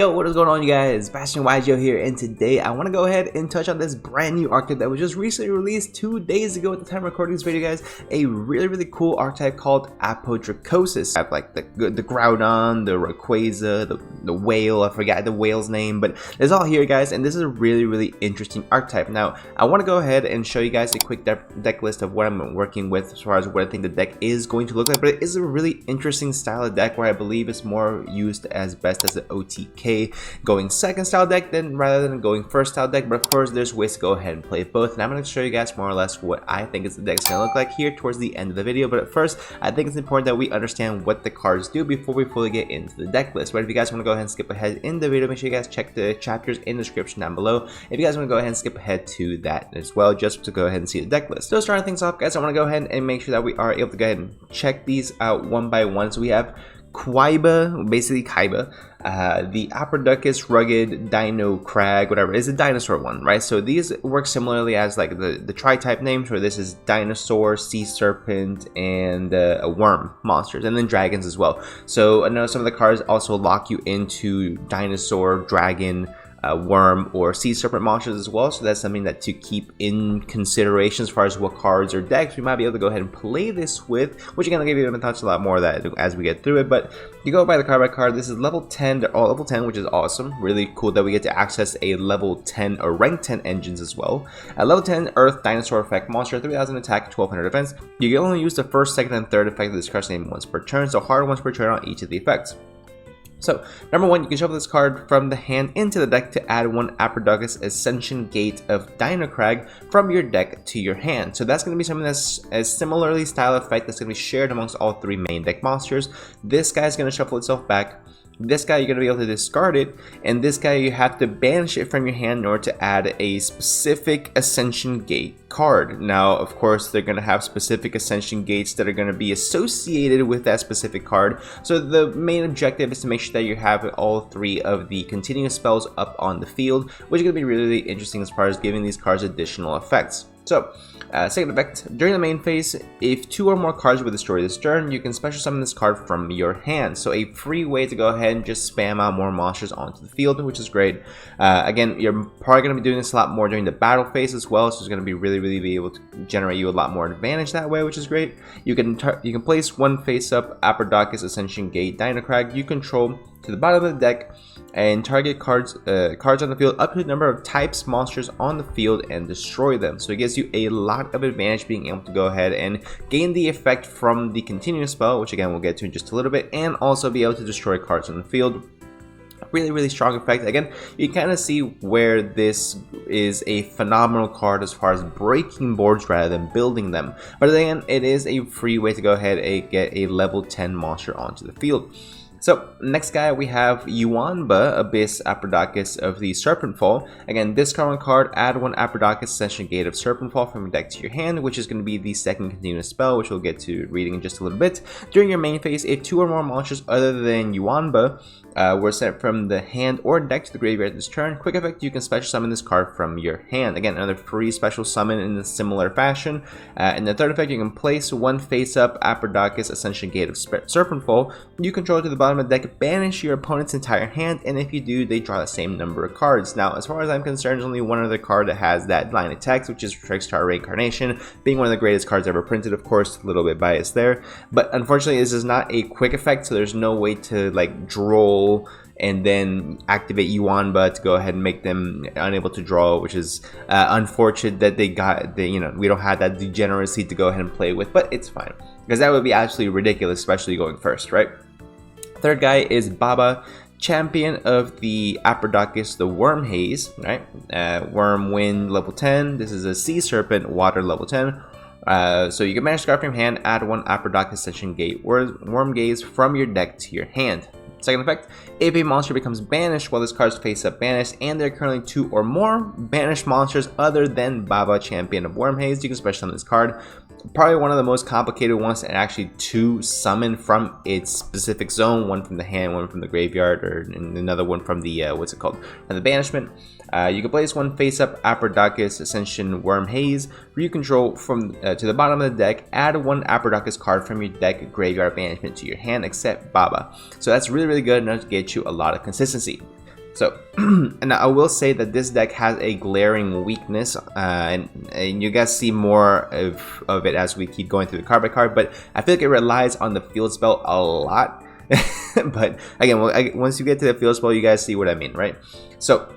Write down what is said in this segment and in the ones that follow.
Yo, what is going on, you guys? Bashtianygo here, and today I want to go ahead and touch on this brand new archetype that was just recently released 2 days ago at the time of recording this video, guys. A really cool archetype called Apodrakosis. I have like the Groudon, the Rayquaza, the whale. I forgot the whale's name, but it's all here, guys. And this is a really interesting archetype. Now, I want to go ahead and show you guys a quick deck list of what I'm working with as far as what I think the deck is going to look like. But it is a really interesting style of deck where I believe it's more used as best as an OTK. Going second style deck then rather than going first style deck, but of course there's ways to go ahead and play both, and I'm going to show you guys more or less what I think the deck's going to look like here towards the end of the video. But at first, I think it's important that we understand what the cards do before we fully get into the deck list. But if you guys want to go ahead and skip ahead in the video, make sure you guys check the chapters in the description down below if you guys want to go ahead and skip ahead to that as well, just to go ahead and see the deck list. So starting things off, guys, I want to go ahead and make sure that we are able to go ahead and check these out one by one. So we have basically Kaiba, the Apodrakosis, Rugged, Dino, Crag, whatever, is a dinosaur one, right? So these work similarly as like the tri-type names, where this is dinosaur, sea serpent, and a worm monsters, and then dragons as well. So I know some of the cards also lock you into dinosaur, dragon, worm, or sea serpent monsters as well, so that's something that to keep in consideration as far as what cards or decks we might be able to go ahead and play this with, which again I'll give you a touch a lot more of that as we get through it. But you go by the card by card. This is level 10, they're all level 10, which is awesome. Really cool that we get to access a level 10 or rank 10 engines as well. At level 10, Earth Dinosaur effect monster, 3000 attack, 1200 defense. You can only use the first, second, and third effect of this card's name once per turn, so hard once per turn on each of the effects. So, number 1, you can shuffle this card from the hand into the deck to add 1 Apodrakosis Ascension Gate of Dino Crag from your deck to your hand. So that's going to be something that's a similarly styled effect that's going to be shared amongst all 3 main deck monsters. This guy's going to shuffle itself back. This guy, you're going to be able to discard it, and this guy, you have to banish it from your hand in order to add a specific Ascension Gate card. Now, of course, they're going to have specific Ascension Gates that are going to be associated with that specific card. So the main objective is to make sure that you have all 3 of the continuous spells up on the field, which is going to be really interesting as far as giving these cards additional effects. So, second effect, during the main phase, if 2 or more cards were destroyed this turn, you can special summon this card from your hand. So a free way to go ahead and just spam out more monsters onto the field, which is great. Again, you're probably going to be doing this a lot more during the battle phase as well, so it's going to be really be able to generate you a lot more advantage that way, which is great. You can place 1 face-up Apodrakosis Ascension Gate Dino Crag you control to the bottom of the deck and target cards on the field up to the number of types monsters on the field and destroy them. So it gives you a lot of advantage being able to go ahead and gain the effect from the continuous spell, which again we'll get to in just a little bit, and also be able to destroy cards on the field. Really strong effect. Again, you kind of see where this is a phenomenal card as far as breaking boards rather than building them. But again, it is a free way to go ahead and get a level 10 monster onto the field. So, next guy we have Yuanba, Abyss Apodrakosis of the Serpent Fall. Again, discard 1 card, add 1 Apodrakosis Ascension Gate of Serpent Fall from your deck to your hand, which is going to be the second continuous spell, which we'll get to reading in just a little bit. During your main phase, if 2 or more monsters other than Yuanba were sent from the hand or deck to the graveyard this turn, quick effect, you can special summon this card from your hand. Again, another free special summon in a similar fashion. In the third effect, you can place 1 face-up Apodrakosis Ascension Gate of Serpent Fall you control to the bottom of the deck, banish your opponent's entire hand, and if you do, they draw the same number of cards. Now, as far as I'm concerned, there's only 1 other card that has that line of text, which is Trickstar Reincarnation, being one of the greatest cards ever printed, of course, a little bit biased there. But unfortunately, this is not a quick effect, so there's no way to like draw and then activate Yuanba to go ahead and make them unable to draw, which is unfortunate that we don't have that degeneracy to go ahead and play with, but it's fine, because that would be absolutely ridiculous, especially going first, right? Third guy is Baba, champion of the Apodrakosis, the Worm Haze, right? Worm Wind level 10. This is a Sea Serpent Water level 10. So you can manage card from your hand, add 1 Apodrakosis Ascension Gate Worm Gaze from your deck to your hand. Second effect, if a monster becomes banished while this card's face up banished, and there are currently 2 or more banished monsters other than Baba, champion of Worm Haze, you can special summon this card. Probably one of the most complicated ones, and actually 2 summon from its specific zone, 1 from the hand, 1 from the graveyard, or another one from the from the banishment. You can place 1 face-up Apodrakosis Ascension Worm Haze, where you control from to the bottom of the deck, add 1 Apodrakosis card from your deck graveyard banishment to your hand, except Baba. So that's really good enough to get you a lot of consistency. So, and I will say that this deck has a glaring weakness, and you guys see more of it as we keep going through the card by card, but I feel like it relies on the field spell a lot. But again, once you get to the field spell, you guys see what I mean, right? So,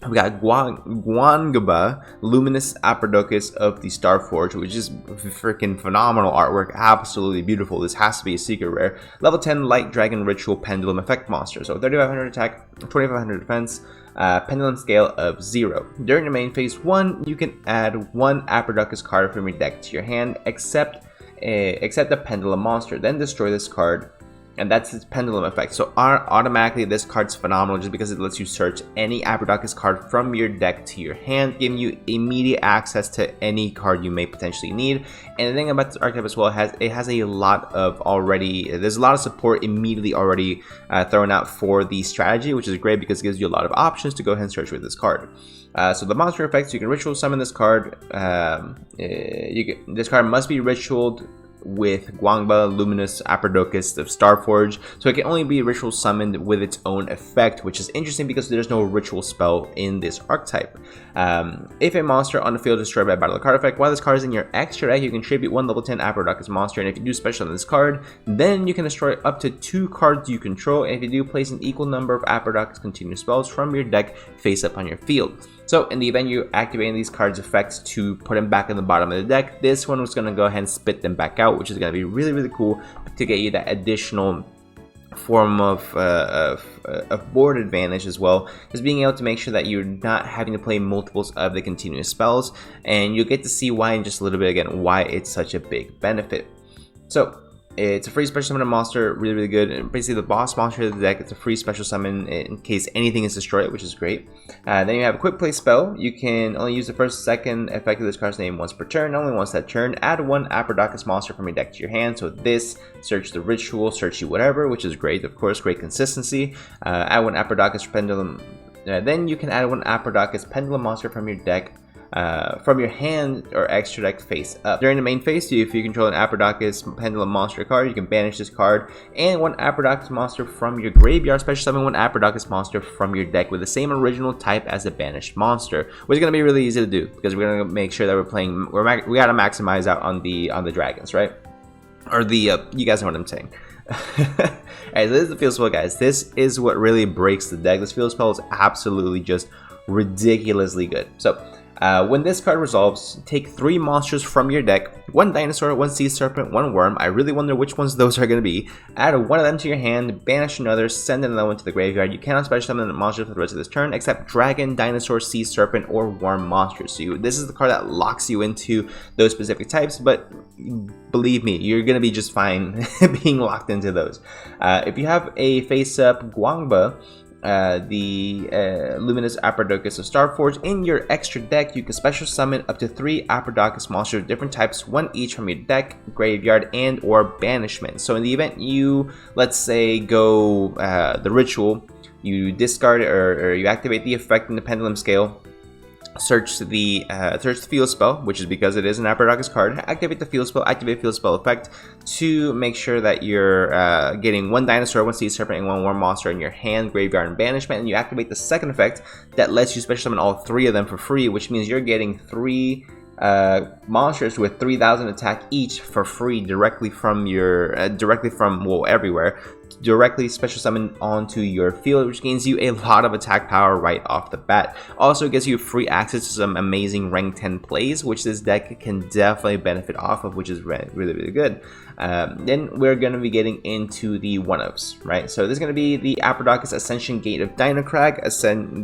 we got Guangba, Luminous Apodrakosis of the Starforge, which is freaking phenomenal artwork, absolutely beautiful. This has to be a secret rare. Level 10 Light Dragon Ritual Pendulum Effect Monster. So 3500 attack, 2500 defense, pendulum scale of 0. During the main phase 1, you can add 1 Apodrakosis card from your deck to your hand, except the Pendulum Monster. Then destroy this card. And that's its pendulum effect. So automatically this card's phenomenal just because it lets you search any Apodrakosis card from your deck to your hand, giving you immediate access to any card you may potentially need. And the thing about this archetype as well, it has a lot of there's a lot of support immediately already thrown out for the strategy, which is great because it gives you a lot of options to go ahead and search with this card. So the monster effects, you can ritual summon this card. This card must be ritualed with Guangba, Luminous Apodrakosis of Starforge, so it can only be ritual summoned with its own effect, which is interesting because there's no ritual spell in this archetype. If a monster on the field is destroyed by a battle card effect, while this card is in your extra deck, you contribute 1 level 10 Apodrakosis monster, and if you do special on this card, then you can destroy up to 2 cards you control, and if you do, place an equal number of Apodrakosis continuous spells from your deck face up on your field. So in the event you're activating these cards' effects to put them back in the bottom of the deck, this one was going to go ahead and spit them back out, which is going to be really, really cool to get you that additional form of board advantage as well, just being able to make sure that you're not having to play multiples of the continuous spells, and you'll get to see why in just a little bit again why it's such a big benefit. So it's a free special summon monster, really, really good. And basically, the boss monster of the deck, it's a free special summon in case anything is destroyed, which is great. Then you have a quick play spell. You can only use the first, second effect of this card's name once per turn, only once that turn. Add 1 Apodrakosis monster from your deck to your hand. So this, search the ritual, search you whatever, which is great, of course, great consistency. Add 1 Apodrakosis pendulum. Then you can add 1 Apodrakosis pendulum monster from your deck. From your hand or extra deck face up. During the main phase, if you control an Apodrakosis Pendulum monster card, you can banish this card and 1 Apodrakosis monster from your graveyard. Special summon 1 Apodrakosis monster from your deck with the same original type as the banished monster, which is going to be really easy to do because we're going to make sure that we're playing. We got to maximize out on the dragons, right? Or the you guys know what I'm saying. Alright, so this is the field spell, guys. This is what really breaks the deck. This field spell is absolutely just ridiculously good. So when this card resolves, take 3 monsters from your deck, 1 dinosaur, 1 sea serpent, 1 worm. I really wonder which ones those are going to be. Add 1 of them to your hand, banish another, send another one to the graveyard. You cannot special summon a monster for the rest of this turn except dragon, dinosaur, sea serpent, or worm monsters. So this is the card that locks you into those specific types, but believe me, you're going to be just fine being locked into those. If you have a face-up Guangba, the Luminous Apodrakosis of Starforge in your extra deck, you can special summon up to 3 Apodrakosis monsters of different types, 1 each from your deck, graveyard, and or banishment. So in the event you, let's say, go the ritual, you discard or you activate the effect in the pendulum scale, search the field spell, which is because it is an Apodrakosis card. Activate the field spell, activate field spell effect to make sure that you're getting 1 dinosaur, 1 sea serpent, and 1 worm monster in your hand, graveyard, and banishment. And you activate the second effect that lets you special summon all 3 of them for free, which means you're getting 3 monsters with 3000 attack each for free directly from your everywhere. Directly special summon onto your field, which gains you a lot of attack power right off the bat. Also gives you free access to some amazing rank 10 plays, which this deck can definitely benefit off of, which is really, really good. Then we're going to be getting into the one-ups, right? So this is going to be the Apodrakosis Ascension Gate of Dinocrag,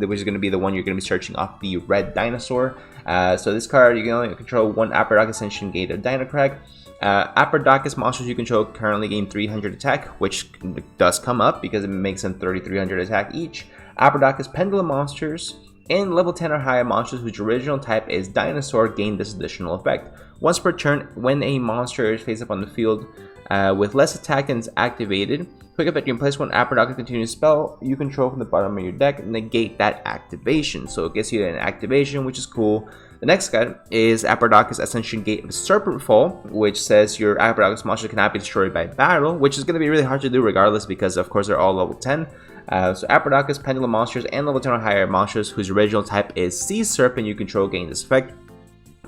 which is going to be the one you're going to be searching off the red dinosaur. So this card, you can only control 1 Apodrakosis Ascension Gate of Dinocrag. Apodrakosis monsters you control currently gain 300 attack, which does come up because it makes them 3300 attack each. Apodrakosis Pendulum monsters and level 10 or higher monsters whose original type is dinosaur gain this additional effect. Once per turn, when a monster is face up on the field with less attack than is activated, quick effect, you can place 1 Apodrakosis continuous spell you control from the bottom of your deck and negate that activation. So it gets you an activation, which is cool. The next card is Apodrakosis Ascension Gate of Serpentfall, which says your Apodrakosis monster cannot be destroyed by battle, which is going to be really hard to do regardless because, of course, they're all level 10. So Apodrakosis, Pendulum monsters, and level 10 or higher monsters whose original type is Sea Serpent you control gain this effect.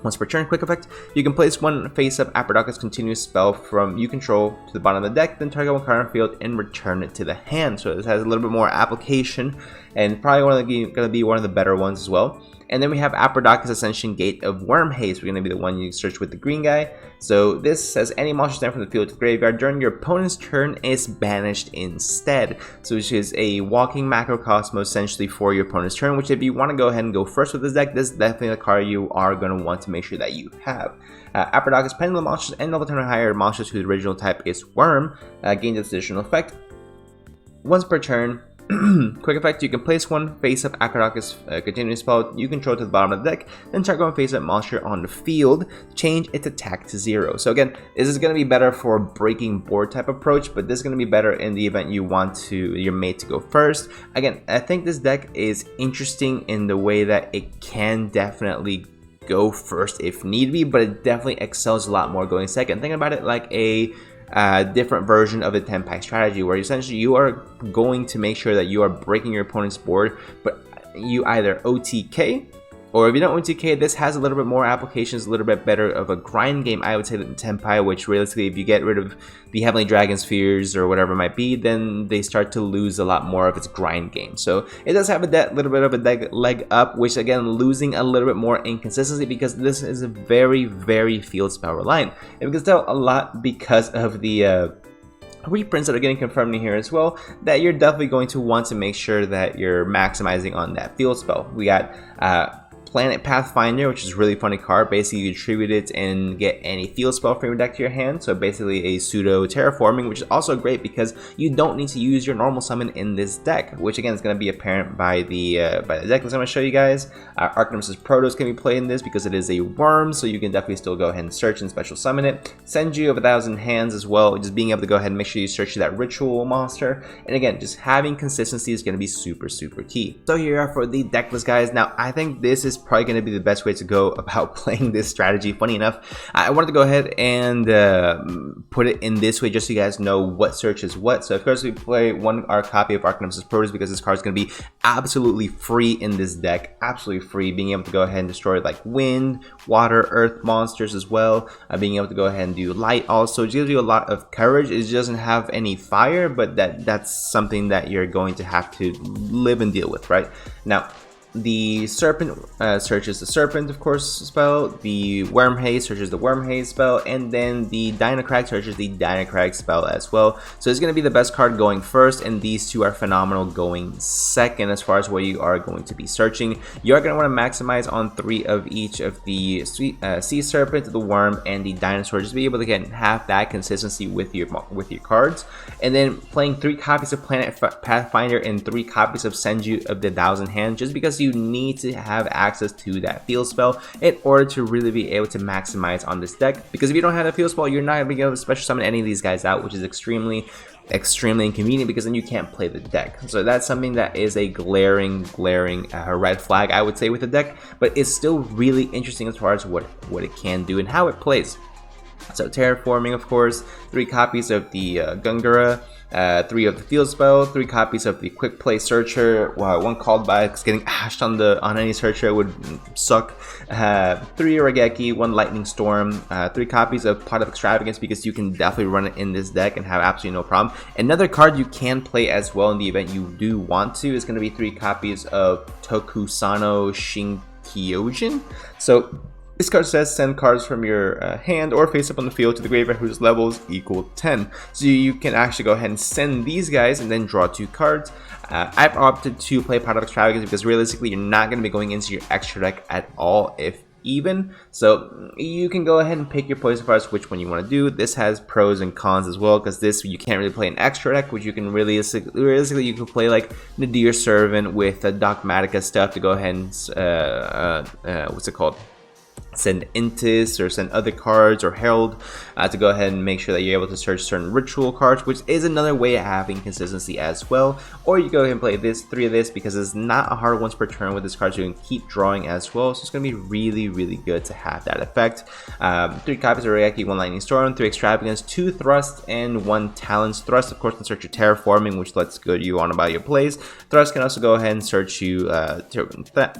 Once per turn, quick effect, you can place one face-up Apodrakosis continuous spell from you control to the bottom of the deck, then target one card on the field and return it to the hand. So this has a little bit more application, and probably going to be one of the better ones as well. And then we have Apodrakosis Ascension Gate of Worm Haze. We're going to be the one you search with the green guy. So this says any monster sent from the field to the graveyard during your opponent's turn is banished instead. So which is a walking macrocosmos essentially for your opponent's turn, which if you want to go ahead and go first with this deck, this is definitely a card you are going to want to make sure that you have. Apodrakosis Pendulum monsters and level 10 or higher monsters whose original type is Worm gain this additional effect. Once per turn, quick effect, you can place one face-up Apodrakosis continuous spell you control to the bottom of the deck, then target one face-up monster on the field, change its attack to 0. So again, this is going to be better for a breaking board type approach, but this is going to be better in the event you want your mate to go first. Again, I think this deck is interesting in the way that it can definitely go first if need be, but it definitely excels a lot more going second. Think about it like a different version of the 10-pack strategy, where essentially you are going to make sure that you are breaking your opponent's board, but you either OTK, or if you don't OTK, this has a little bit more applications, a little bit better of a grind game, I would say, than Tenpai, which realistically, if you get rid of the Heavenly Dragon Spheres or whatever it might be, then they start to lose a lot more of its grind game. So it does have a little bit of a leg up, which again, losing a little bit more inconsistency because this is a very, very field spell reliant. And we can tell a lot because of the reprints that are getting confirmed in here as well, that you're definitely going to want to make sure that you're maximizing on that field spell. We got Planet Pathfinder, which is a really funny card. Basically, you attribute it and get any field spell from your deck to your hand. So basically a pseudo terraforming, which is also great because you don't need to use your normal summon in this deck, which again is going to be apparent by the deck list I'm going to show you guys. Archnemesis Protos can be played in this because it is a worm, so you can definitely still go ahead and search and special summon it. Senju of 1,000 Hands as well, just being able to go ahead and make sure you search that ritual monster. And again, just having consistency is going to be super, super key. So here you are for the deck list, guys. Now, I think this is probably going to be the best way to go about playing this strategy. Funny enough, I wanted to go ahead and put it in this way just so you guys know what search is what. So of course we play our copy of Archnemesis Protos because this card is going to be absolutely free in this deck, absolutely free, being able to go ahead and destroy like wind, water, earth monsters as well, being able to go ahead and do light also. It gives you a lot of courage. It doesn't have any fire, but that's something that you're going to have to live and deal with, right? Now, the Serpent searches the Serpent, of course, spell. The Worm Haze searches the Worm Haze spell. And then the Dinocrag searches the Dinocrag spell as well. So it's going to be the best card going first, and these two are phenomenal going second as far as what you are going to be searching. You are going to want to maximize on 3 of each of the Sea Serpent, the Worm, and the Dinosaur. Just be able to have that consistency with your cards. And then playing 3 copies of Planet Pathfinder and 3 copies of Senju of the 1,000 Hands, just because you need to have access to that field spell in order to really be able to maximize on this deck. Because if you don't have a field spell, you're not going to be able to special summon any of these guys out, which is extremely inconvenient because then you can't play the deck. So that's something that is a glaring red flag, I would say, with the deck, but it's still really interesting as far as what it can do and how it plays. So terraforming, of course, 3 copies of the Gungura, 3 of the field spell, 3 copies of the quick play searcher. Wow, 1 called back, because getting ashed on any searcher would suck. 3 Regeki, 1 lightning storm, 3 copies of Pot of Extravagance, because you can definitely run it in this deck and have absolutely no problem. Another card you can play as well in the event you do want to is going to be 3 copies of Tokusano Shinkyojin. So this card says send cards from your hand or face up on the field to the graveyard whose levels equal 10. So you can actually go ahead and send these guys and then draw 2 cards. I've opted to play Pot of Extravagance because realistically you're not going to be going into your extra deck at all, if even. So you can go ahead and pick your poison as which one you want to do. This has pros and cons as well, because this you can't really play an extra deck, which you can realistically you can play like Nadir Servant with Dogmatica stuff to go ahead and what's it called? send Intis or send other cards or Herald to go ahead and make sure that you're able to search certain ritual cards, which is another way of having consistency as well. Or you go ahead and play this 3 of this because it's not a hard once per turn with this card, so you can keep drawing as well. So it's going to be really good to have that effect. 3 copies of Reiki, 1 Lightning Storm, 3 Extravagance, 2 Thrust, and 1 Talents. Thrust, of course, can search your Terraforming, which lets good you on about your plays. Thrust can also go ahead and search you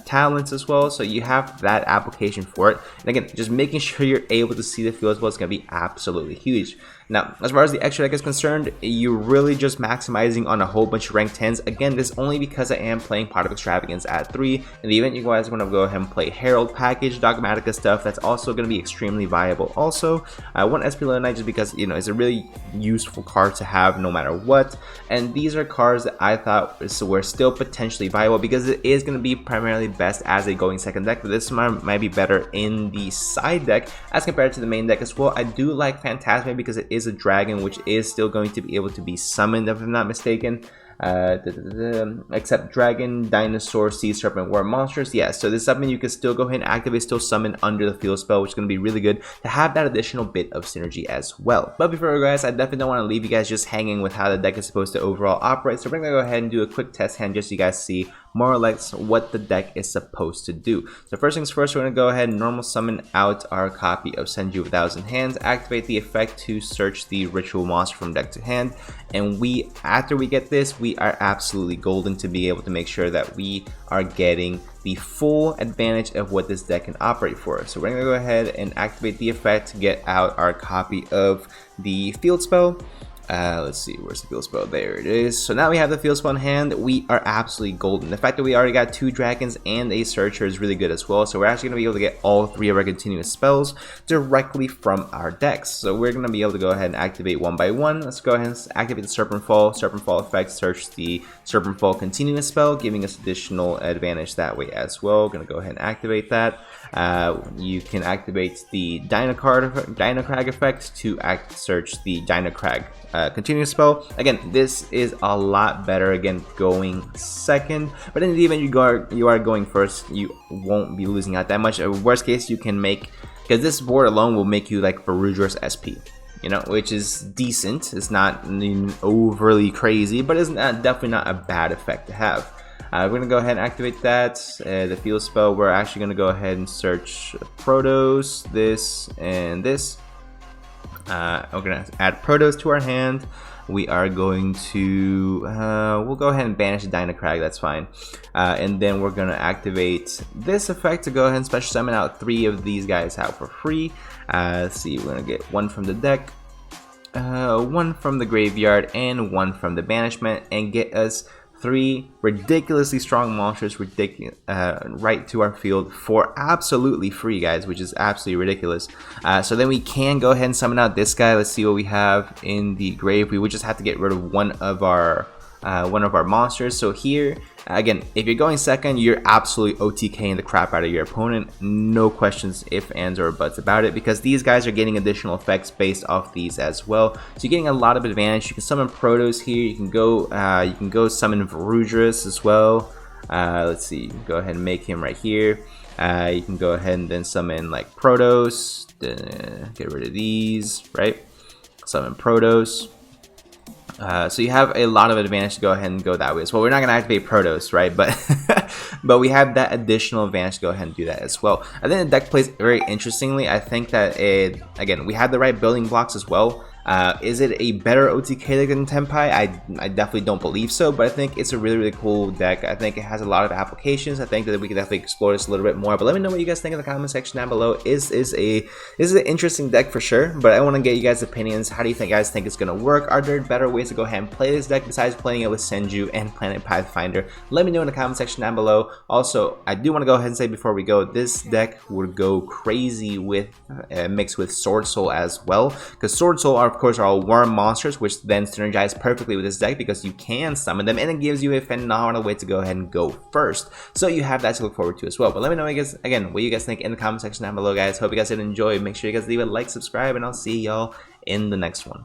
Talents as well, so you have that application for it. And again, just making sure you're able to see the field as well is going to be absolutely huge. Now, as far as the extra deck is concerned, you're really just maximizing on a whole bunch of rank 10s. Again, this is only because I am playing Pot of Extravagance at 3. In the event you guys want to go ahead and play Herald package, Dogmatica stuff, that's also going to be extremely viable. Also, I want SP Knight just because, you know, it's a really useful card to have no matter what. And these are cards that I thought were still potentially viable because it is going to be primarily best as a going second deck, but this might be better in the side deck as compared to the main deck as well. I do like Phantasma because it is a dragon, which is still going to be able to be summoned if I'm not mistaken. Except dragon, dinosaur, sea serpent, war monsters. Yeah, so this is something you can still go ahead and activate, still summon under the field spell, which is going to be really good to have that additional bit of synergy as well. But before we go, guys, I definitely don't want to leave you guys just hanging with how the deck is supposed to overall operate, so we're going to go ahead and do a quick test hand just so you guys see more or less what the deck is supposed to do. So first things first, we're going to go ahead and normal summon out our copy of Senju with 1000 Hands, activate the effect to search the ritual monster from deck to hand, and after we get this, we are absolutely golden to be able to make sure that we are getting the full advantage of what this deck can operate for. So we're going to go ahead and activate the effect to get out our copy of the field spell. Let's see, where's the field spell? There it is. So now we have the field spell in hand. We are absolutely golden. The fact that we already got 2 dragons and a searcher is really good as well. So we're actually going to be able to get all 3 of our continuous spells directly from our decks. So we're going to be able to go ahead and activate one by one. Let's go ahead and activate the Serpent Fall. Serpent Fall effect, search the Serpent Fall continuous spell, giving us additional advantage that way as well. Going to go ahead and activate that. You can activate the Dinocrag effect to search the Dinocrag continuous spell. Again, this is a lot better again going second, but in the event you are going first, you won't be losing out that much. Worst case, you can make, because this board alone will make you like Ferudger's SP, you know, which is decent. It's not overly crazy, but it's definitely not a bad effect to have. We're going to go ahead and activate that. The field spell, we're actually going to go ahead and search Protos, this, and this. We're going to add Protos to our hand. We are going to, we'll go ahead and banish the Dinocrag, that's fine. And then we're going to activate this effect to go ahead and special summon out 3 of these guys out for free. Let's see, we're going to get 1 from the deck, 1 from the graveyard, and 1 from the banishment, and get us 3 ridiculously strong monsters right to our field for absolutely free, guys, which is absolutely ridiculous. So then we can go ahead and summon out this guy. Let's see what we have in the grave. We would just have to get rid of one of our monsters. So here, again, if you're going second, you're absolutely OTKing the crap out of your opponent. No questions, ifs, ands, or buts about it, because these guys are getting additional effects based off these as well. So you're getting a lot of advantage. You can summon Protos here. You can go summon Verudrus as well. Let's see. You can go ahead and make him right here. You can go ahead and then summon like Protos. Get rid of these, right? Summon Protos. So you have a lot of advantage to go ahead and go that way as well. We're not going to activate Protos, right? But but we have that additional advantage to go ahead and do that as well. I think the deck plays very interestingly. I think that again, we have the right building blocks as well. Is it a better OTK deck than Tenpai? I definitely don't believe so, but I think it's a really cool deck. I think it has a lot of applications. I think that we can definitely explore this a little bit more, but let me know what you guys think in the comment section down below. This is an interesting deck for sure, but I want to get you guys' opinions. How do you guys think it's going to work? Are there better ways to go ahead and play this deck besides playing it with Senju and Planet Pathfinder? Let me know in the comment section down below. Also, I do want to go ahead and say before we go, this deck would go crazy with mixed with Sword Soul as well, because Sword Soul of course are all worm monsters, which then synergize perfectly with this deck because you can summon them, and it gives you a phenomenal way to go ahead and go first. So you have that to look forward to as well. But let me know, guys, again, what you guys think in the comment section down below, guys. Hope you guys did enjoy. Make sure you guys leave a like, subscribe, and I'll see y'all in the next one.